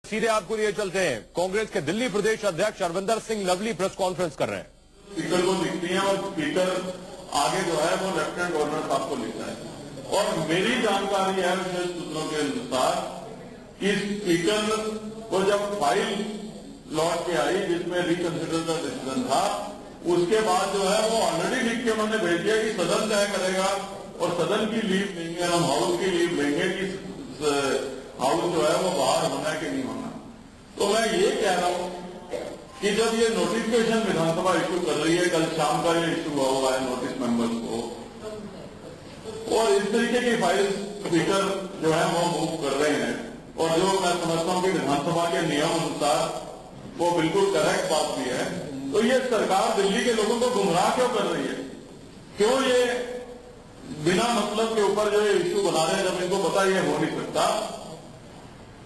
सीधे आपको लिए चलते हैं। कांग्रेस के दिल्ली प्रदेश अध्यक्ष अरविंदर सिंह लवली प्रेस कॉन्फ्रेंस कर रहे हैं। स्पीकर को लिखती है और स्पीकर आगे जो है वो लेफ्टिनेंट गवर्नर साहब को लिखता है। और मेरी जानकारी है विशेष सूत्रों के अनुसार कि स्पीकर को जब फाइल लौट के आई जिसमें रिकंसिडर का डिसीजन था, उसके बाद जो है वो ऑलरेडी लिख के उन्होंने भेज दिया कि सदन तय करेगा और सदन की लीव लेंगे, हम हाउस की लीव लेंगे कि हाउस जो है वो बाहर होना है कि नहीं होना। तो मैं ये कह रहा हूं कि जब ये नोटिफिकेशन विधानसभा इश्यू कर रही है, कल शाम का ये इश्यू हुआ है नोटिस मेंबर्स को, और इस तरीके की फाइल स्पीकर जो है वो मूव कर रहे हैं, और जो मैं समझता हूं कि विधानसभा के नियम अनुसार वो बिल्कुल करेक्ट बात भी है, तो ये सरकार दिल्ली के लोगों को गुमराह क्यों कर रही है? क्यों ये बिना मतलब के ऊपर जो ये इश्यू बना रहे हैं, जब इनको पता ये हो नहीं सकता?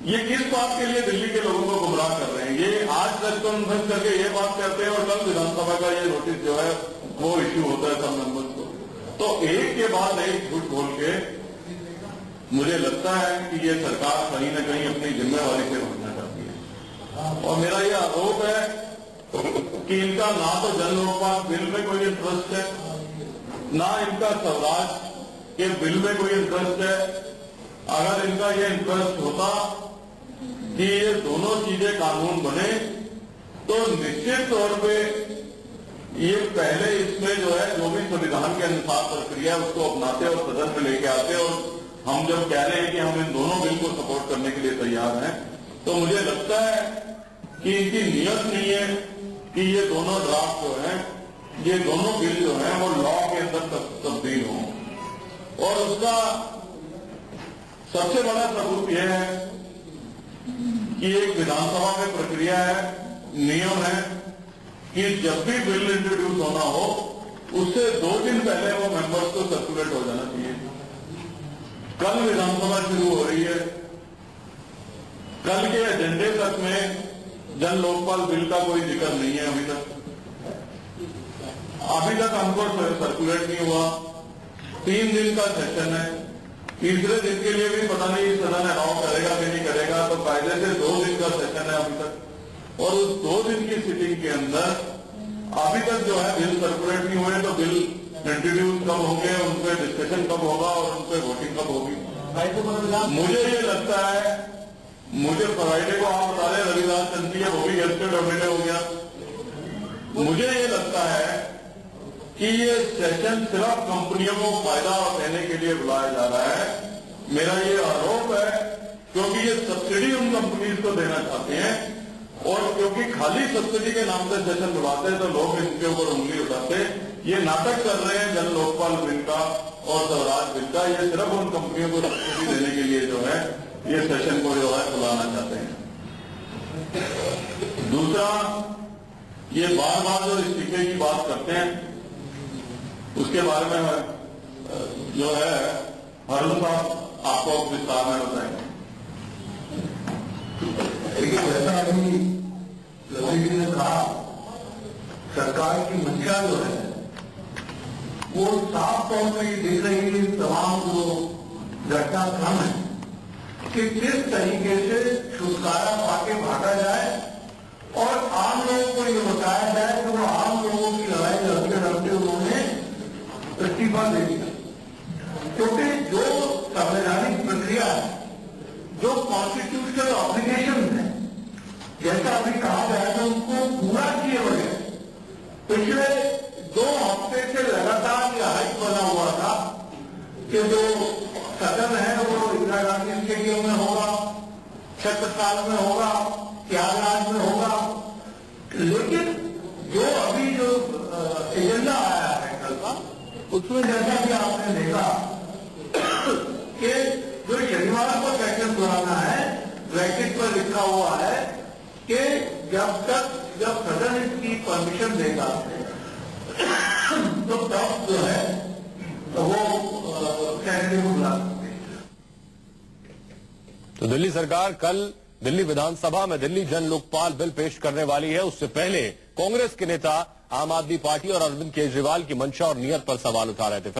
ये किस बात के लिए दिल्ली के लोगों को गुमराह कर रहे हैं? ये आज प्रेस कॉन्फ्रेंस करके ये बात करते हैं और कल विधानसभा का ये नोटिस जो है वो इश्यू होता है सब मेंबर्स को। तो एक के बाद एक झूठ बोल के मुझे लगता है कि ये सरकार कहीं न कहीं अपनी जिम्मेवारी से भागना चाहती है। और मेरा ये आरोप है कि इनका ना तो जन लोकपाल बिल में कोई इंटरेस्ट है, ना इनका स्वराज के बिल में कोई इंटरेस्ट है। अगर इनका ये इंटरेस्ट होता कि ये दोनों चीजें कानून बने, तो निश्चित तौर पे ये पहले इसमें जो है जो भी संविधान के अनुसार प्रक्रिया उसको अपनाते और सदन में लेके आते, और हम जब कह रहे हैं कि हम इन दोनों बिल को सपोर्ट करने के लिए तैयार हैं, तो मुझे लगता है कि इनकी नीयत नहीं है कि ये दोनों ड्राफ्ट जो है, ये दोनों बिल जो है वो लॉ के अंदर तब्दील हों। और उसका सबसे बड़ा सबूत यह है कि एक विधानसभा में प्रक्रिया है, नियम है कि जब भी बिल इंट्रोड्यूस होना हो उससे 2 दिन पहले वो मेंबर्स को सर्कुलेट हो जाना चाहिए। कल विधानसभा शुरू हो रही है, कल के एजेंडे तक में जन लोकपाल बिल का कोई जिक्र नहीं है अभी तक हमको सर्कुलेट नहीं हुआ। 3 दिन का सेशन है, तीसरे दिन के लिए भी पता नहीं सदन अलाउ करेगा कि नहीं करेगा, तो कायदे से 2 दिन का सेशन है अभी तक। और उस 2 दिन की सिटिंग के अंदर अभी तक जो है बिल सर्कुलेट नहीं हुए, तो बिल इंट्रोड्यूस कब होंगे, उन पर डिस्कशन कब होगा और उन पर वोटिंग कब होगी? मुझे ये लगता है, मुझे फ्राइडे को आप बता रहे रविवार चलती है, वो भी यस्टरडे हो गया। मुझे ये लगता है कि ये सेशन सिर्फ कंपनियों को फायदा देने के लिए बुलाया जा रहा है। मेरा ये आरोप है क्योंकि ये सब्सिडी उन कंपनीज को देना चाहते हैं, और क्योंकि खाली सब्सिडी के नाम से सेशन बुलाते हैं तो लोग इनके ऊपर उंगली उठाते हैं। ये नाटक कर रहे हैं जन लोकपाल बिल का और स्वराज बिल का, ये सिर्फ उन कंपनियों को सब्सिडी देने के लिए जो है ये सेशन को जो है बुलाना चाहते हैं। दूसरा, ये बार बार जो इस्तीफे की बात करते हैं उसके बारे में जो है हरुण साहब आपको विस्तार में बताएंगे। देखिए, जैसा अभी लवली जी ने कहा, सरकार की मंशा जो है वो साफ तौर पर ये दिख रही है तमाम जो घटनाक्रम है कि किस तरीके से छुटकारा पाके भागा जाए और आम लोगों को ये बताया जाए कि वो आम लोगों की लड़ाई लड़ते लड़ते उन्होंने इस्तीफा दे दिया। क्योंकि जो संवैधानिक प्रक्रिया है, जो कॉन्स्टिट्यूशनल ऑब्लिगेशन है, जैसा अभी कहा गया था, उनको पूरा किए बगैर पिछले 2 हफ्ते से लगातार यह हाइप बना हुआ था कि जो सदन है वो इंदिरा गांधी स्टेडियम में होगा, छत्रसाल में होगा, त्यागराज में होगा। लेकिन जो अभी जो एजेंडा आया है कल का, उसमें जैसा कि आपने देखा कि जो शनिवार को सेशन बुलाना है, ब्रैकेट पर लिखा हुआ है कि जब सदन इसकी परमिशन देगा तो तब जो है तो वो कैंडिडेट को बुला सकते हैं। तो दिल्ली सरकार कल दिल्ली विधानसभा में दिल्ली जन लोकपाल बिल पेश करने वाली है। उससे पहले कांग्रेस के नेता आम आदमी पार्टी और अरविंद केजरीवाल की मंशा और नियत पर सवाल उठा रहे थे।